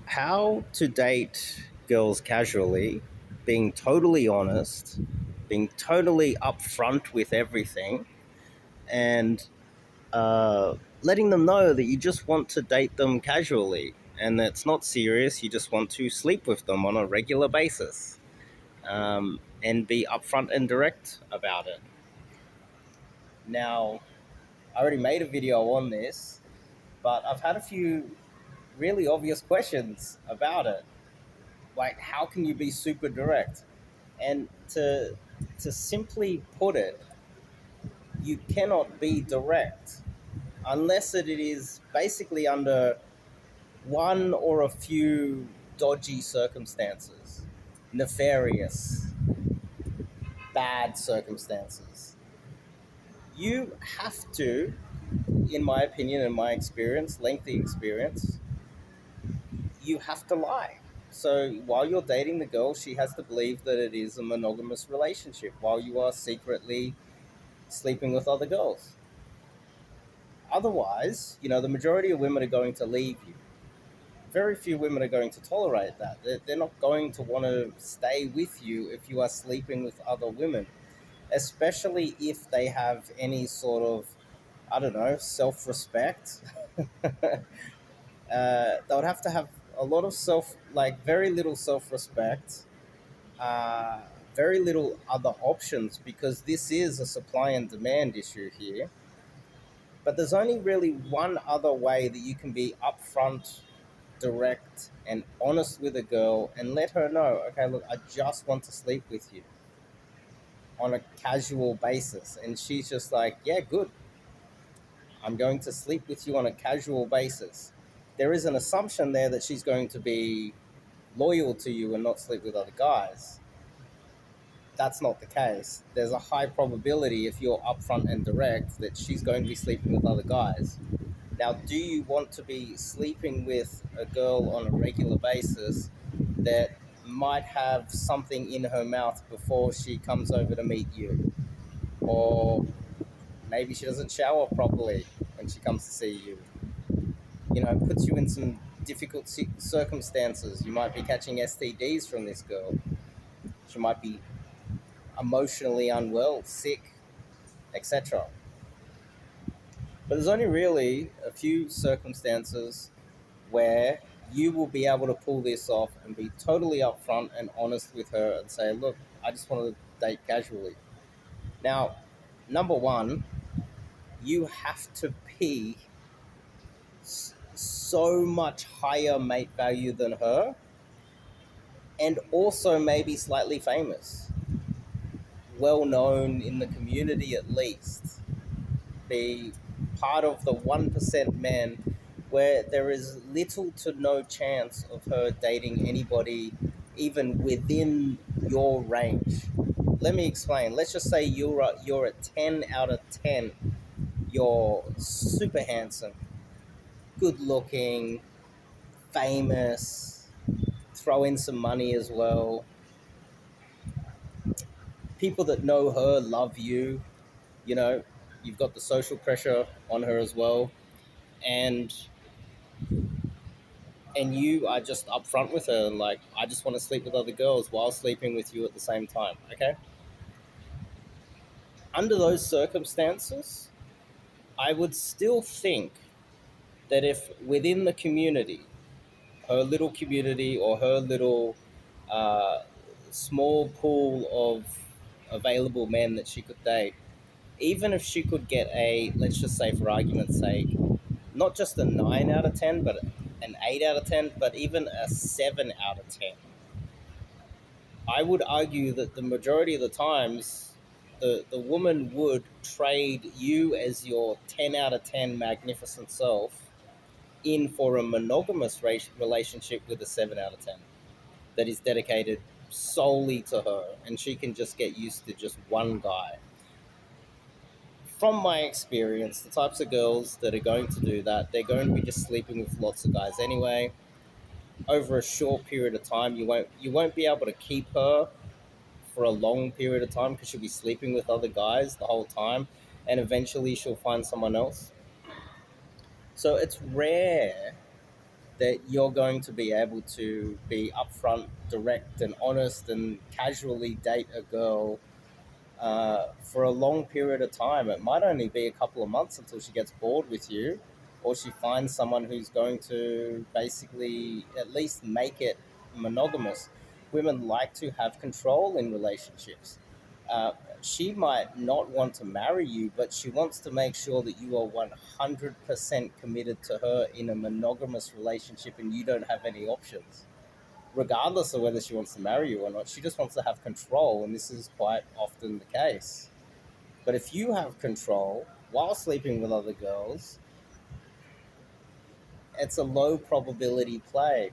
How to date girls casually, being totally honest, being totally upfront with everything, and letting them know that you just want to date them casually and that's not serious. You just want to sleep with them on a regular basis, and be upfront and direct about it. Now, I already made a video on this, but I've had a few really obvious questions about it. Like, how can you be super direct? And to simply put it, you cannot be direct unless it is basically under one or a few dodgy circumstances, nefarious, bad circumstances. You have to, in my opinion, in my experience, lengthy experience, you have to lie. So while you're dating the girl, she has to believe that it is a monogamous relationship while you are secretly sleeping with other girls. Otherwise, the majority of women are going to leave you. Very few women are going to tolerate that. They're not going to want to stay with you if you are sleeping with other women, especially if they have any sort of, I don't know, self respect. They would have to have a lot of like very little self respect, uh, very little other options because this is a supply and demand issue here. But there's only really one other way that you can be upfront, direct, and honest with a girl and let her know, okay, look, I just want to sleep with you on a casual basis. And she's just like, yeah, good. I'm going to sleep with you on a casual basis. There is an assumption there that she's going to be loyal to you and not sleep with other guys. That's not the case. There's a high probability, if you're upfront and direct, that she's going to be sleeping with other guys. Now, do you want to be sleeping with a girl on a regular basis that might have something in her mouth before she comes over to meet you? Or maybe she doesn't shower properly when she comes to see you? It puts you in some difficult circumstances. You might be catching STDs from this girl. She might be emotionally unwell, sick, etc. But there's only really a few circumstances where you will be able to pull this off and be totally upfront and honest with her and say, look, I just want to date casually. Now, number one, you have to be so much higher mate value than her and also maybe slightly famous, well known in the community at least, be part of the 1% men where there is little to no chance of her dating anybody even within your range. Let me explain. Let's just say you're a 10 out of 10. You're super handsome, good looking, famous, throw in some money as well. People that know her love you, you know, you've got the social pressure on her as well. And you are just upfront with her and like, I just want to sleep with other girls while sleeping with you at the same time. Okay. Under those circumstances, I would still think that if within the community, her little community or her little uh, small pool of available men that she could date, even if she could get let's just say for argument's sake, not just a 9 out of 10, but an 8 out of 10, but even a 7 out of 10, I would argue that the majority of the times, the woman would trade you as your 10 out of 10 magnificent self in for a monogamous relationship with a 7 out of 10 that is dedicated solely to her, and she can just get used to just one guy. From my experience, the types of girls that are going to do that, they're going to be just sleeping with lots of guys anyway. Over a short period of time, you won't be able to keep her for a long period of time because she'll be sleeping with other guys the whole time, and eventually she'll find someone else. So it's rare that you're going to be able to be upfront, direct, and honest and casually date a girl for a long period of time. It might only be a couple of months until she gets bored with you, or she finds someone who's going to basically at least make it monogamous. Women like to have control in relationships. Uh, she might not want to marry you, but she wants to make sure that you are 100% committed to her in a monogamous relationship and you don't have any options. Regardless of whether she wants to marry you or not, she just wants to have control, and this is quite often the case. But if you have control while sleeping with other girls, it's a low probability play.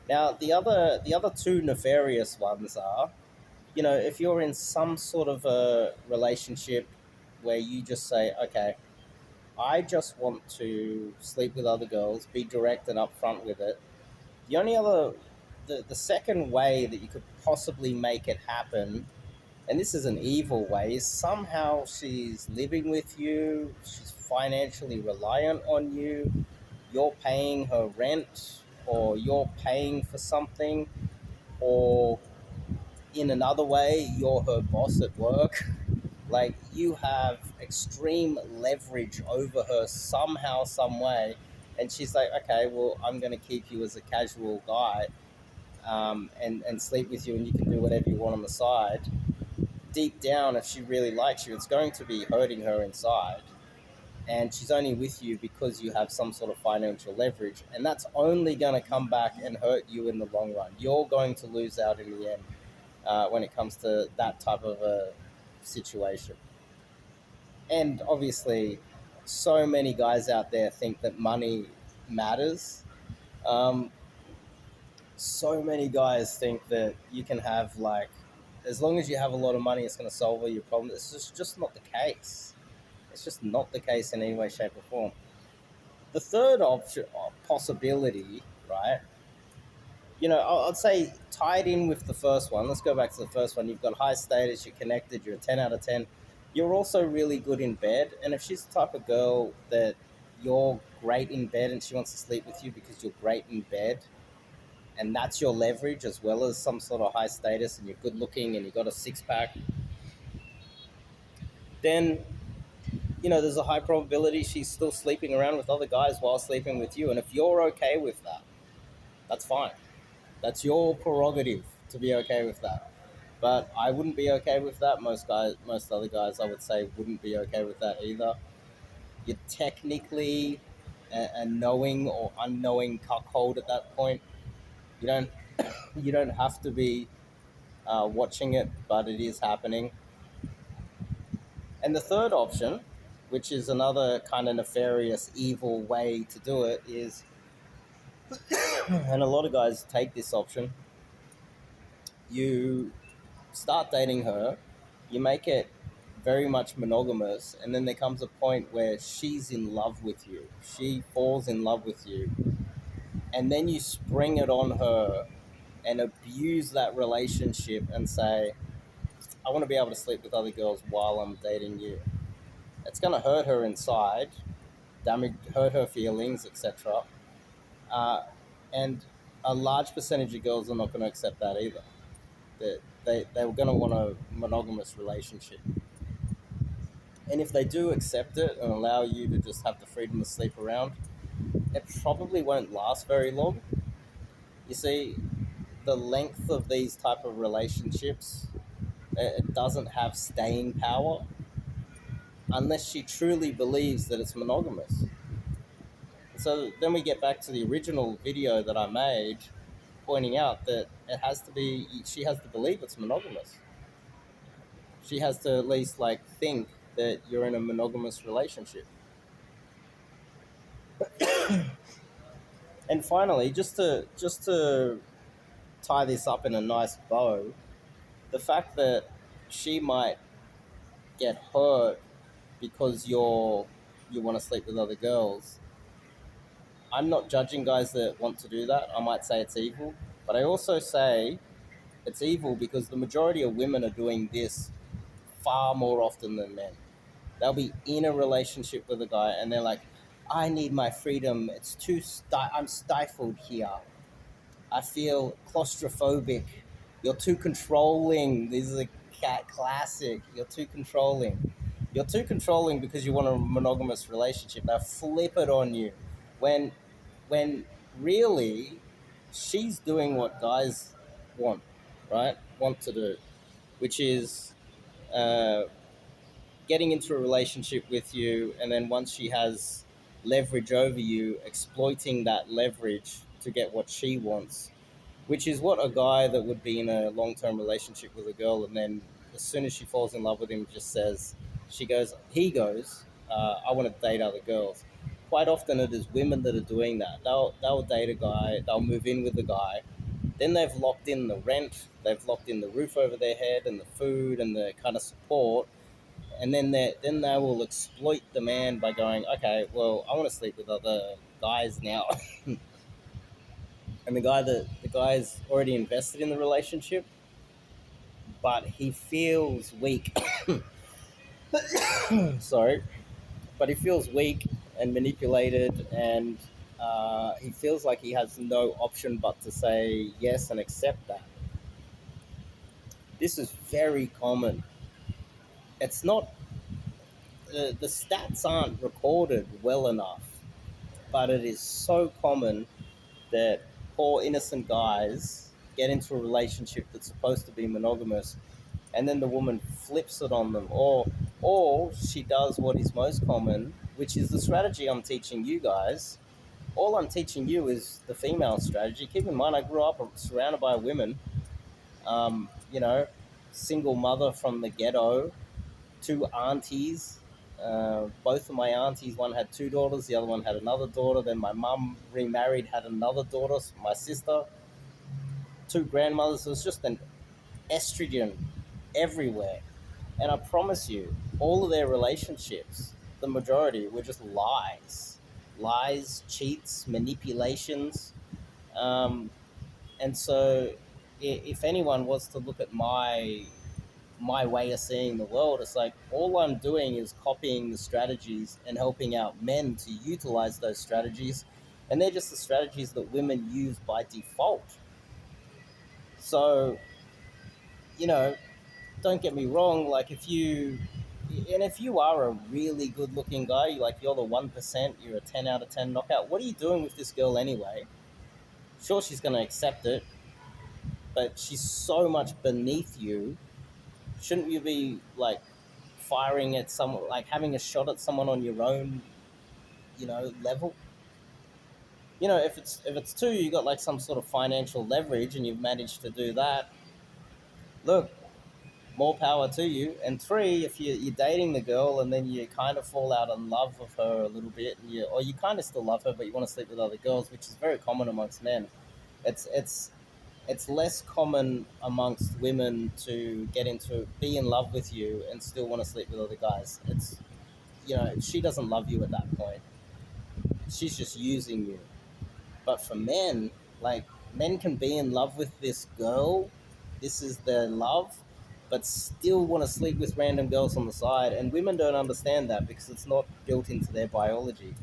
Now, the other two nefarious ones are, if you're in some sort of a relationship where you just say, okay, I just want to sleep with other girls, be direct and upfront with it. The only other, the second way that you could possibly make it happen, and this is an evil way, is somehow she's living with you, she's financially reliant on you, you're paying her rent, or you're paying for something, or in another way, you're her boss at work. Like, you have extreme leverage over her somehow, some way, and she's like, okay, well, I'm going to keep you as a casual guy, and sleep with you, and you can do whatever you want on the side. Deep down, if she really likes you, it's going to be hurting her inside. And she's only with you because you have some sort of financial leverage. And that's only going to come back and hurt you in the long run. You're going to lose out in the end when it comes to that type of a situation. And obviously, so many guys out there think that money matters. Um, so many guys think that you can have, like, as long as you have a lot of money, it's going to solve all your problems. It's just not the case. It's just not the case in any way, shape, or form. The third option, possibility, right? I'd say tied in with the first one. Let's go back to the first one. You've got high status. You're connected. You're a 10 out of 10. You're also really good in bed. And if she's the type of girl that you're great in bed and she wants to sleep with you because you're great in bed, and that's your leverage as well as some sort of high status, and you're good looking and you got a six pack, then there's a high probability she's still sleeping around with other guys while sleeping with you. And if you're okay with that, that's fine. That's your prerogative to be okay with that. But I wouldn't be okay with that. Most other guys, I would say, wouldn't be okay with that either. You're technically a knowing or unknowing cuckold at that point. You don't you don't have to be watching it, but it is happening. And the third option, which is another kind of nefarious, evil way to do it, is, and a lot of guys take this option, you start dating her, you make it very much monogamous, and then there comes a point where she's in love with you. She falls in love with you. And then you spring it on her and abuse that relationship and say, I want to be able to sleep with other girls while I'm dating you. It's going to hurt her inside, hurt her feelings, etc. Uh, and a large percentage of girls are not going to accept that either. They were going to want a monogamous relationship. And if they do accept it and allow you to just have the freedom to sleep around, it probably won't last very long. You see, the length of these type of relationships, it doesn't have staying power unless she truly believes that it's monogamous. So then we get back to the original video that I made, pointing out that she has to believe it's monogamous. She has to at least think that you're in a monogamous relationship. And finally, just to tie this up in a nice bow, the fact that she might get hurt because you want to sleep with other girls. I'm not judging guys that want to do that. I might say it's evil, but I also say it's evil because the majority of women are doing this far more often than men. They'll be in a relationship with a guy and they're like, I need my freedom. I'm stifled here. I feel claustrophobic. You're too controlling. This is a cat classic. You're too controlling. You're too controlling because you want a monogamous relationship. Now flip it on you. When when really she's doing what guys want, right? Want to do, which is uh, getting into a relationship with you, and then once she has leverage over you, exploiting that leverage to get what she wants, which is what a guy that would be in a long-term relationship with a girl, and then as soon as she falls in love with him, just says, he goes, I want to date other girls. Quite often it is women that are doing that. They'll date a guy, they'll move in with the guy, then they've locked in the rent, they've locked in the roof over their head and the food and the kind of support, and then they will exploit the man by going, okay, well, I want to sleep with other guys now, and the guy's already invested in the relationship, but he feels weak. Sorry, but he feels weak and manipulated, and he feels like he has no option but to say yes and accept that. This is very common. It's not the stats aren't recorded well enough, but it is so common that poor innocent guys get into a relationship that's supposed to be monogamous, and then the woman flips it on them, or she does what is most common, which is the strategy I'm teaching you guys. All I'm teaching you is the female strategy. Keep in mind, I grew up surrounded by women. You know, single mother from the ghetto, two aunties. Both of my aunties, one had two daughters, the other one had another daughter. Then my mum remarried, had another daughter, my sister, two grandmothers. It was just an estrogen everywhere. And I promise you, all of their relationships, the majority, were just lies, cheats, manipulations. Um, and so, if anyone was to look at my way of seeing the world, it's like all I'm doing is copying the strategies and helping out men to utilize those strategies, and they're just the strategies that women use by default. So, you know, don't get me wrong, like if you are a really good looking guy, like you're the 1%, you're a 10 out of 10 knockout, what are you doing with this girl anyway? Sure, she's going to accept it, but she's so much beneath you. Shouldn't you be like firing at someone, like having a shot at someone on your own, level? If it's two, you got like some sort of financial leverage and you've managed to do that. Look, more power to you. And three, if you're dating the girl and then you kind of fall out in love with her a little bit, or you kind of still love her, but you want to sleep with other girls, which is very common amongst men. It's it's it's less common amongst women to be in love with you and still want to sleep with other guys. She doesn't love you at that point. She's just using you. But for men, like, men can be in love with this girl, this is their love, but still want to sleep with random girls on the side. And women don't understand that because it's not built into their biology.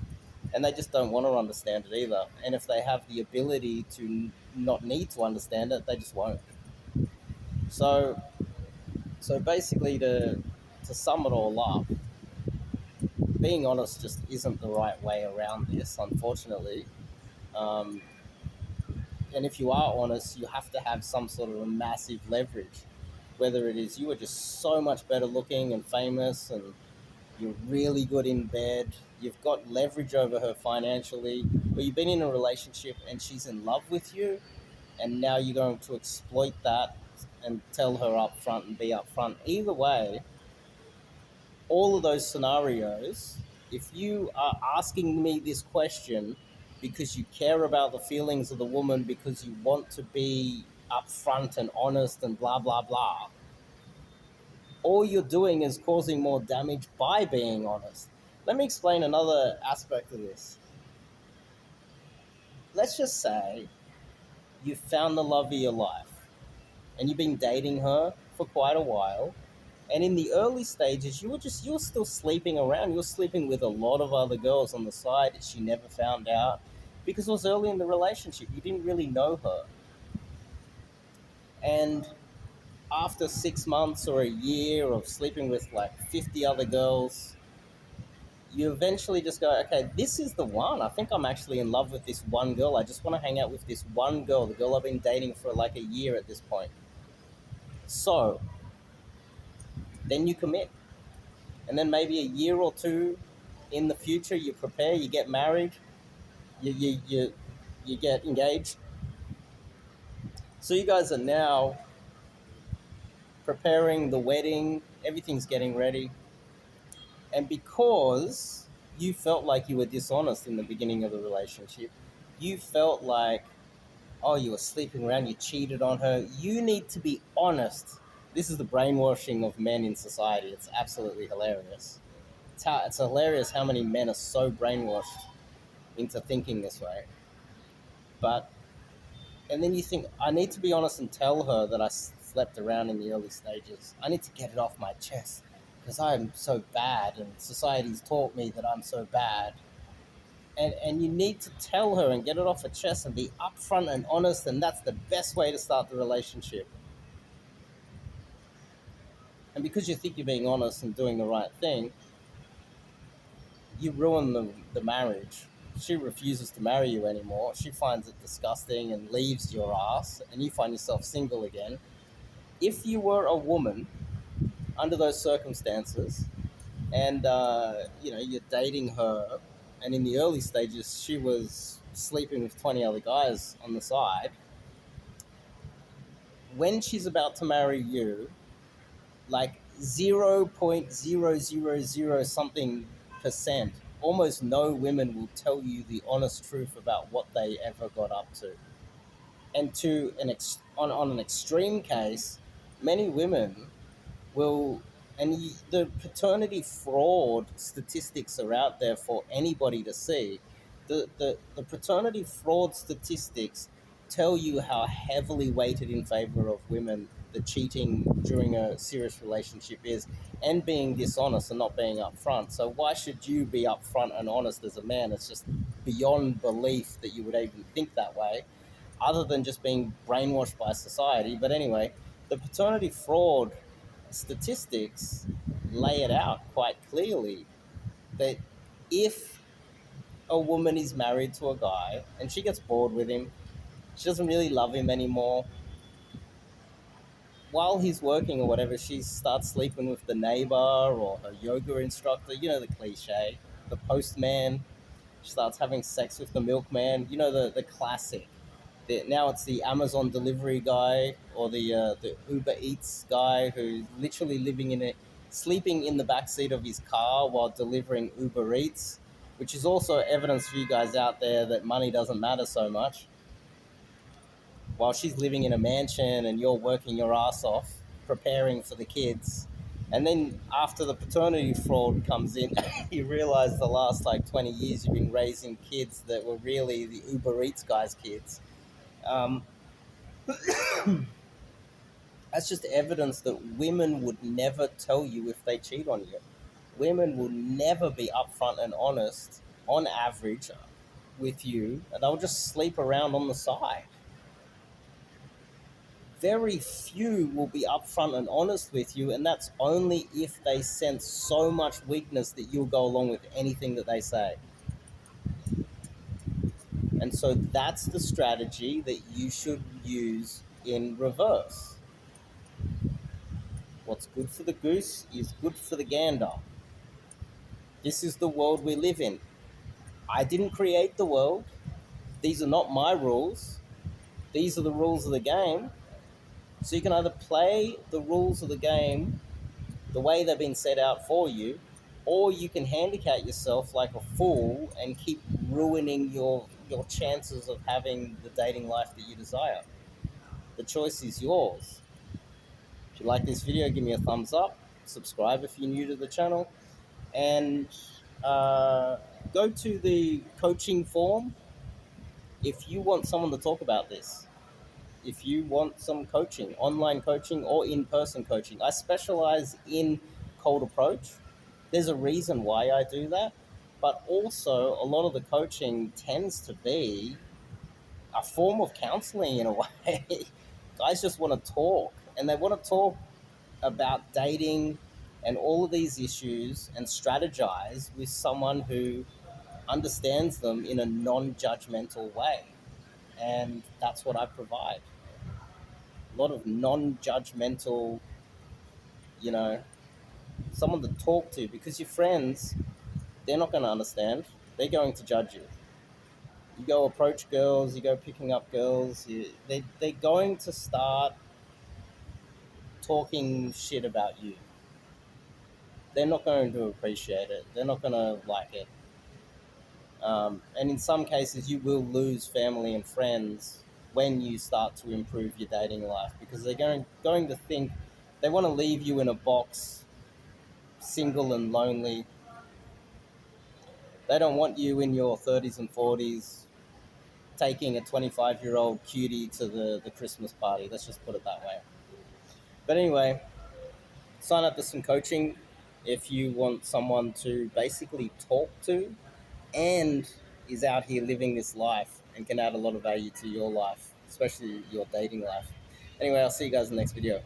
And they just don't want to understand it either. And if they have the ability to not need to understand it, they just won't. So, so basically, to sum it all up, being honest just isn't the right way around this, unfortunately. Um, and if you are honest, you have to have some sort of a massive leverage. Whether it is you are just so much better looking and famous, and you're really good in bed, you've got leverage over her financially, or you've been in a relationship and she's in love with you, and now you're going to exploit that and tell her up front and be up front. Either way, all of those scenarios, if you are asking me this question because you care about the feelings of the woman, because you want to be upfront and honest and blah, blah, blah, all you're doing is causing more damage by being honest. Let me explain another aspect of this. Let's just say you found the love of your life and you've been dating her for quite a while, And in the early stages, you were still sleeping around. You were sleeping with a lot of other girls on the side that she never found out because it was early in the relationship. You didn't really know her. And after 6 months or a year of sleeping with like 50 other girls, you eventually just go, okay, this is the one. I think I'm actually in love with this one girl. I just want to hang out with this one girl, the girl I've been dating for like a year at this point. So then you commit. And then maybe a year or two in the future, you prepare, you get married, you get engaged. So you guys are now preparing the wedding, everything's getting ready. And because you felt like you were dishonest in the beginning of the relationship, you felt like, oh, you were sleeping around, you cheated on her. You need to be honest. This is the brainwashing of men in society. It's absolutely hilarious. It's hilarious how many men are so brainwashed into thinking this way. But, and then you think, I need to be honest and tell her that I slept around in the early stages. I need to get it off my chest because I'm so bad and society's taught me that I'm so bad. And you need to tell her and get it off her chest and be upfront and honest, and that's the best way to start the relationship. And because you think you're being honest and doing the right thing, you ruin the marriage. She refuses to marry you anymore. She finds it disgusting and leaves your ass, and you find yourself single again. If you were a woman under those circumstances, and you're dating her, and in the early stages she was sleeping with 20 other guys on the side, when she's about to marry you, like 0.000 something percent, almost no women will tell you the honest truth about what they ever got up to. And on an extreme case, many women will, and the paternity fraud statistics are out there for anybody to see. The paternity fraud statistics tell you how heavily weighted in favor of women the cheating during a serious relationship is, and being dishonest and not being upfront. So why should you be upfront and honest as a man? It's just beyond belief that you would even think that way, other than just being brainwashed by society. But anyway, the paternity fraud statistics lay it out quite clearly that if a woman is married to a guy and she gets bored with him, she doesn't really love him anymore, while he's working or whatever, she starts sleeping with the neighbor or her yoga instructor, the cliche, the postman. She starts having sex with the milkman, the classic. Now it's the Amazon delivery guy or the Uber Eats guy who's literally sleeping in the back seat of his car while delivering Uber Eats, which is also evidence for you guys out there that money doesn't matter so much. While she's living in a mansion and you're working your ass off preparing for the kids. And then after the paternity fraud comes in, you realize the last like 20 years you've been raising kids that were really the Uber Eats guy's kids. Um, that's just evidence that women would never tell you if they cheat on you. Women will never be upfront and honest on average with you, and they'll just sleep around on the side. Very few will be upfront and honest with you, and that's only if they sense so much weakness that you'll go along with anything that they say. And so that's the strategy that you should use in reverse. What's good for the goose is good for the gander. This is the world we live in. I didn't create the world. These are not my rules. These are the rules of the game. So you can either play the rules of the game the way they've been set out for you, or you can handicap yourself like a fool and keep ruining your chances of having the dating life that you desire. The choice is yours. If you like this video, give me a thumbs up. Subscribe if you're new to the channel. And uh, go to the coaching form if you want someone to talk about this. if you want some coaching, online coaching or in-person coaching. I specialize in cold approach. There's a reason why I do that, but also a lot of the coaching tends to be a form of counseling in a way. Guys just want to talk, and they want to talk about dating and all of these issues and strategize with someone who understands them in a non-judgmental way. And that's what I provide. A lot of non-judgmental, you know, someone to talk to, because your friends, they're not going to understand. They're going to judge you. You go approach girls, you go picking up girls, they're going to start talking shit about you. They're not going to appreciate it. They're not going to like it. And in some cases, you will lose family and friends when you start to improve your dating life, because they're going to think they want to leave you in a box, single and lonely. They don't want you in your 30s and 40s taking a 25-year-old cutie to the Christmas party. Let's just put it that way. But anyway, sign up for some coaching if you want someone to basically talk to and is out here living this life and can add a lot of value to your life, especially your dating life. Anyway, I'll see you guys in the next video.